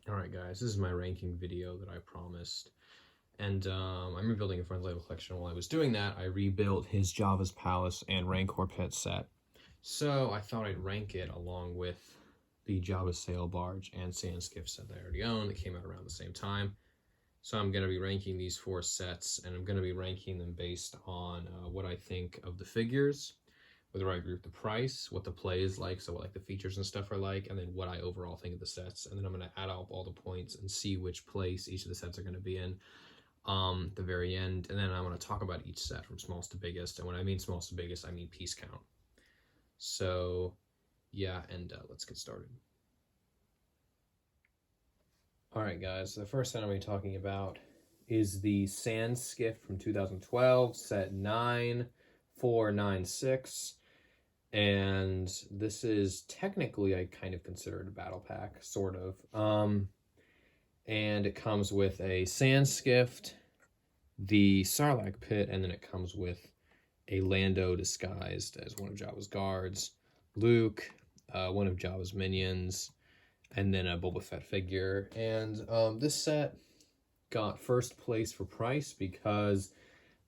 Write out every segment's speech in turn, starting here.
Alright guys, this is my ranking video that I promised. And I'm rebuilding a friend's label collection. While I was doing that, I rebuilt his Java's Palace and Rancor Pit set. So I thought I'd rank it along with the Java's Sail Barge and Sand Skiff set that I already own that came out around the same time. So I'm going to be ranking these four sets, and I'm going to be ranking them based on what I think of the figures, whether I agree with the price, what the play is like, so what like the features and stuff are like, and then what I overall think of the sets. And then I'm going to add up all the points and see which place each of the sets are going to be in the very end. And then I'm going to talk about each set from smallest to biggest. And when I mean smallest to biggest, I mean piece count. So yeah, and let's get started. All right, guys, so the first set I'm going to be talking about is the Sand Skiff from 2012, set 9496. And this is technically, I kind of consider it a battle pack, sort of. And it comes with a Sand Skiff, the Sarlacc Pit, and then it comes with a Lando disguised as one of Jabba's guards, Luke, one of Jabba's minions, and then a Boba Fett figure. And this set got first place for price because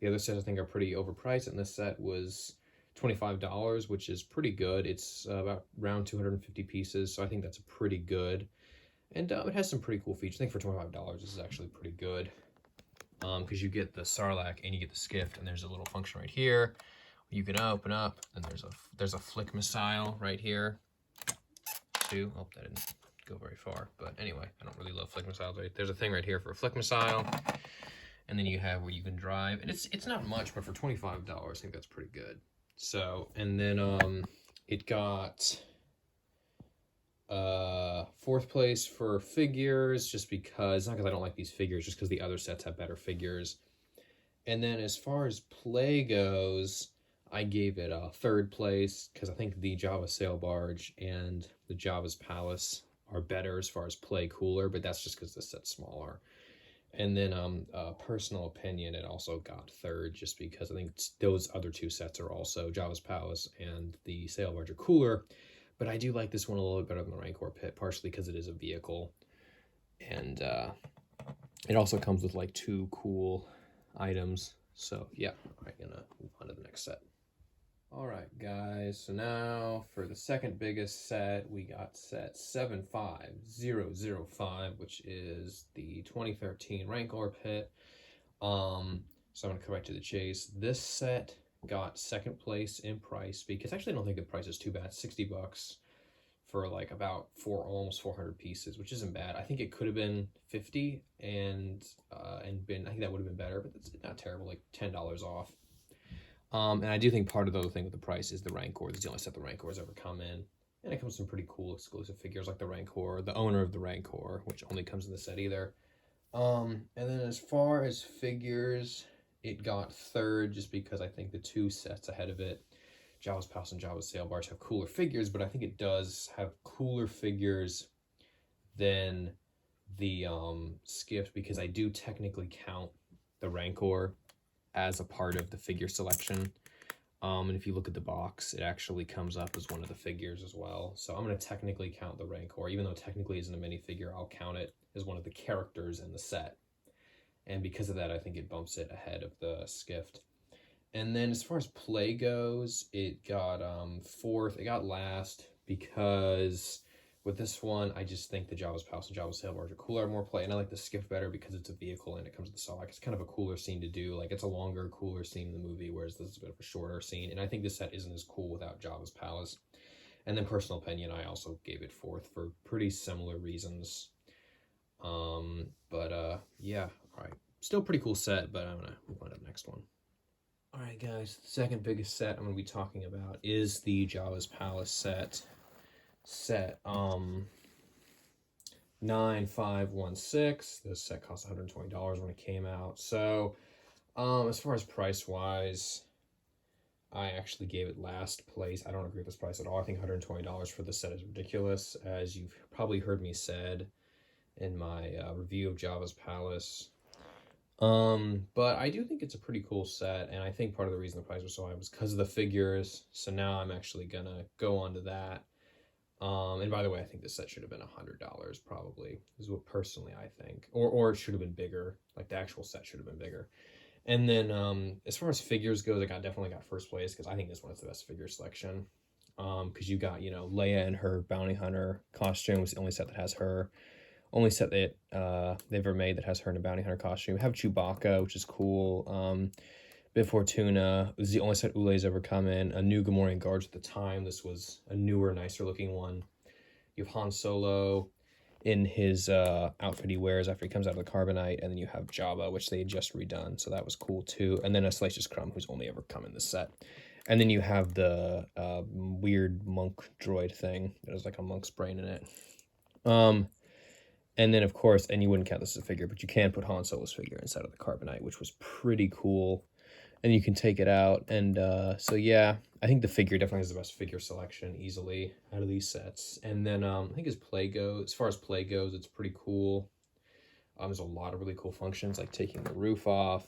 the other sets I think are pretty overpriced, and this set was $25, which is pretty good. It's about around 250 pieces, so I think that's pretty good. And it has some pretty cool features. I think for $25, this is actually pretty good. Because you get the Sarlacc and you get the Skiff, and there's a little function right here you can open up, and there's a flick missile right here too. Oh, that didn't go very far, but anyway, I don't really love flick missiles. Right? There's a thing right here for a flick missile, and then you have where you can drive, and it's not much, but for $25, I think that's pretty good. So, and then it got fourth place for figures, just because, not because I don't like these figures, just because the other sets have better figures. And then as far as play goes, I gave it a third place because I think the Java Sail Barge and the Java's Palace are better as far as play, cooler, but that's just because the set's smaller. And then personal opinion, it also got third just because I think those other two sets are also Java's Palace and the Sail Barge are cooler. But I do like this one a little bit better than the Rancor Pit, partially because it is a vehicle. And it also comes with like two cool items. So yeah, I'm gonna move on to the next set. All right, guys, so now for the second biggest set, we got set 75005, which is the 2013 Rancor Pit. So I'm gonna come back to the chase. This set got second place in price because actually I don't think the price is too bad. 60 bucks for like about almost 400 pieces, which isn't bad. I think it could have been 50 and been, I think that would have been better, but it's not terrible, like $10 off. And I do think part of the other thing with the price is the Rancor. It's the only set the Rancor's ever come in. And it comes with some pretty cool exclusive figures like the Rancor, the owner of the Rancor, which only comes in the set either. And then as far as figures, it got third just because I think the two sets ahead of it, Java's Palace and Java's Sail Barge, have cooler figures, but I think it does have cooler figures than the Skiff because I do technically count the Rancor as a part of the figure selection. And if you look at the box, it actually comes up as one of the figures as well. So I'm going to technically count the Rancor. Even though technically isn't a minifigure, I'll count it as one of the characters in the set. And because of that, I think it bumps it ahead of the Skiff. And then as far as play goes, it got fourth. It got last because with this one, I just think the Java's Palace and Java's Sail Barge are cooler, more play, and I like the Skiff better because it's a vehicle and it comes with the Sarlacc. It's kind of a cooler scene to do. Like, it's a longer, cooler scene in the movie, whereas this is a bit of a shorter scene. And I think this set isn't as cool without Java's Palace. And then personal opinion, I also gave it fourth for pretty similar reasons. Yeah, all right. Still pretty cool set, but I'm gonna move on to the next one. All right, guys, the second biggest set I'm going to be talking about is the Java's Palace set. 9516. This set cost $120 when it came out. So, as far as price-wise, I actually gave it last place. I don't agree with this price at all. I think $120 for this set is ridiculous, as you've probably heard me said in my review of Java's Palace. But I do think it's a pretty cool set, and I think part of the reason the price was so high was because of the figures. So now I'm actually gonna go on to that. And by the way, I think this set should have been $100 probably, is what personally I think. Or it should have been bigger. Like the actual set should have been bigger. And then as far as figures goes, definitely got first place because I think this one is the best figure selection. Because you got, you know, Leia in her bounty hunter costume was the only set that has her. Only set that they've ever made that has her in a bounty hunter costume. We have Chewbacca, which is cool. Bib Fortuna was the only set Ule's ever come in. A new Gamorrean Guards at the time. This was a newer, nicer looking one. You have Han Solo in his outfit he wears after he comes out of the Carbonite, and then you have Jabba, which they had just redone, so that was cool too. And then a Salacious Crumb, who's only ever come in this set. And then you have the weird monk droid thing that has like a monk's brain in it. And then, of course, and you wouldn't count this as a figure, but you can put Han Solo's figure inside of the Carbonite, which was pretty cool. And you can take it out. And so, yeah, I think the figure definitely has the best figure selection easily out of these sets. And then I think as far as play goes, it's pretty cool. There's a lot of really cool functions, like taking the roof off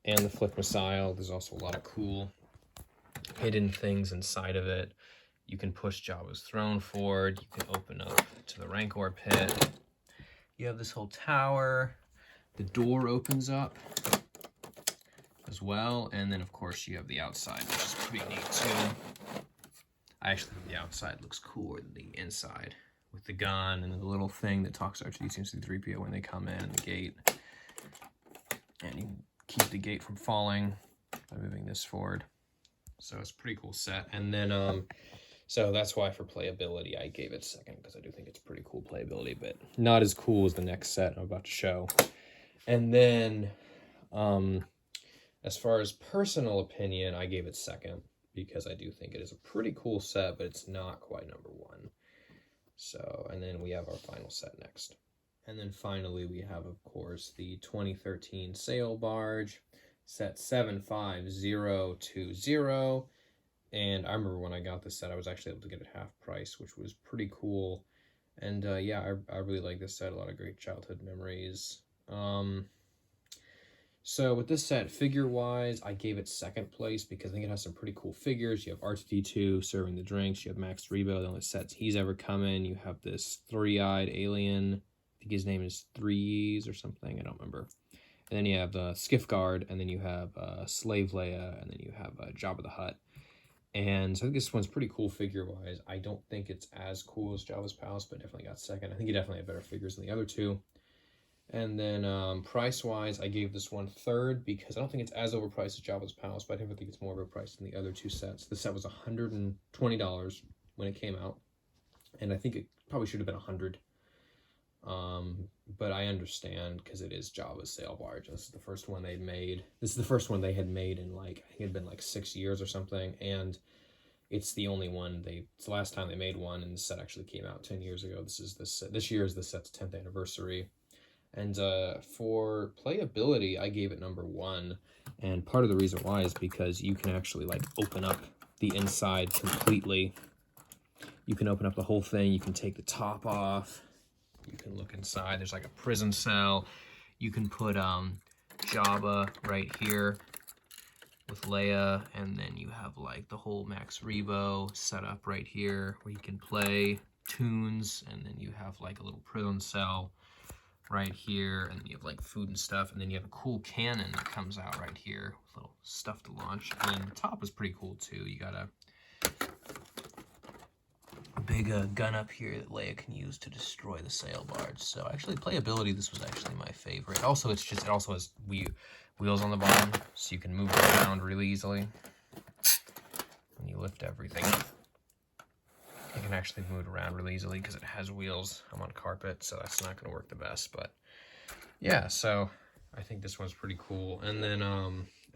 and the flip missile. There's also a lot of cool hidden things inside of it. You can push Jabba's throne forward. You can open up to the Rancor pit. You have this whole tower. The door opens up as well. And then, of course, you have the outside, which is pretty neat, too. I actually think the outside looks cooler than the inside with the gun and the little thing that talks to R2-D2 and C-3PO when they come in, and the gate. And you can keep the gate from falling by moving this forward. So it's a pretty cool set. And then, so that's why for playability, I gave it second, because I do think it's pretty cool playability, but not as cool as the next set I'm about to show. And then, as far as personal opinion, I gave it second, because I do think it is a pretty cool set, but it's not quite number one. So, and then we have our final set next. And then finally, we have, of course, the 2013 Sail Barge, set 75020. And I remember when I got this set, I was actually able to get it half price, which was pretty cool. And yeah, I really like this set. A lot of great childhood memories. So with this set, figure-wise, I gave it second place because I think it has some pretty cool figures. You have R2-D2 serving the drinks. You have Max Rebo, the only sets he's ever come in. You have this three-eyed alien. I think his name is Threes or something. I don't remember. And then you have Skiff Guard, and then you have Slave Leia, and then you have Jabba the Hutt. And so I think this one's pretty cool figure-wise. I don't think it's as cool as Jabba's Palace, but definitely got second. I think you definitely have better figures than the other two. And then price-wise, I gave this one third because I don't think it's as overpriced as Jabba's Palace, but I definitely think it's more overpriced than the other two sets. The set was $120 when it came out, and I think it probably should have been $100. But I understand because it is Jabba's Sail Barge. This is the first one they made. This is the first one they had made in like, I think it had been like 6 years or something, and it's the only one it's the last time they made one, and the set actually came out 10 years ago. This year is the set's 10th anniversary. And for playability, I gave it number one. And part of the reason why is because you can actually like open up the inside completely. You can open up the whole thing. You can take the top off. You can look inside. There's like a prison cell. You can put Jabba right here with Leia, and then you have like the whole Max Rebo set up right here where you can play tunes, and then you have like a little prison cell right here, and then you have like food and stuff, and then you have a cool cannon that comes out right here with little stuff to launch. And then the top is pretty cool too. You got a big gun up here that Leia can use to destroy the sail barge. So actually, playability, this was actually my favorite. Also, it also has wheels on the bottom, so you can move it around really easily. When you lift everything, you can actually move it around really easily because it has wheels. I'm on carpet, so that's not going to work the best. But yeah, so I think this one's pretty cool. And then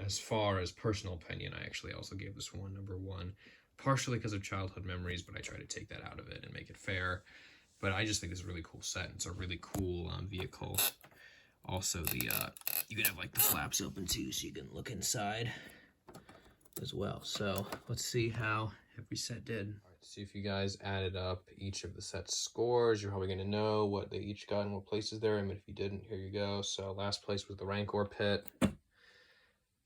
as far as personal opinion, I actually also gave this one number one, partially because of childhood memories, but I try to take that out of it and make it fair. But I just think this is a really cool set. It's a really cool vehicle. Also, you can have like the flaps open too, so you can look inside as well. So let's see how every set did. All right, see if you guys added up each of the set's scores. You're probably going to know what they each got and what places they're in, but if you didn't, here you go. So last place was the Rancor pit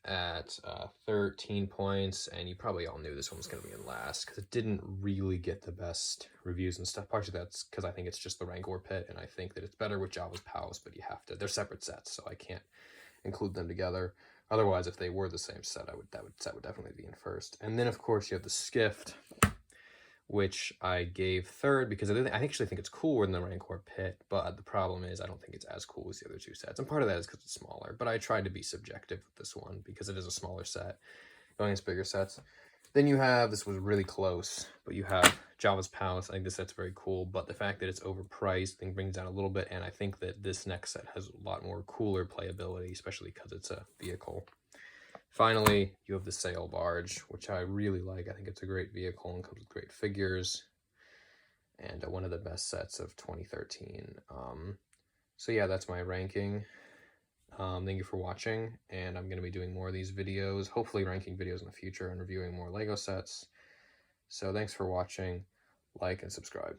at 13 points, and you probably all knew this one was going to be in last because it didn't really get the best reviews and stuff. Partially that's because I think it's just the Rancor pit, and I think that it's better with Java's Palace, but you have to, they're separate sets, so I can't include them together. Otherwise, if they were the same set, that set would definitely be in first. And then, of course, you have the Skift, which I gave third because I actually think it's cooler than the Rancor pit, but the problem is I don't think it's as cool as the other two sets. And part of that is because it's smaller, but I tried to be subjective with this one because it is a smaller set going against bigger sets. Then you have, this was really close, but you have Java's Palace. I think this set's very cool, but the fact that it's overpriced, I think brings down a little bit, and I think that this next set has a lot more cooler playability, especially because it's a vehicle. Finally, you have the Sail Barge, which I really like. I think it's a great vehicle and comes with great figures, and one of the best sets of 2013. So yeah, that's my ranking. Thank you for watching, and I'm going to be doing more of these videos, hopefully ranking videos in the future and reviewing more LEGO sets. So thanks for watching, like and subscribe.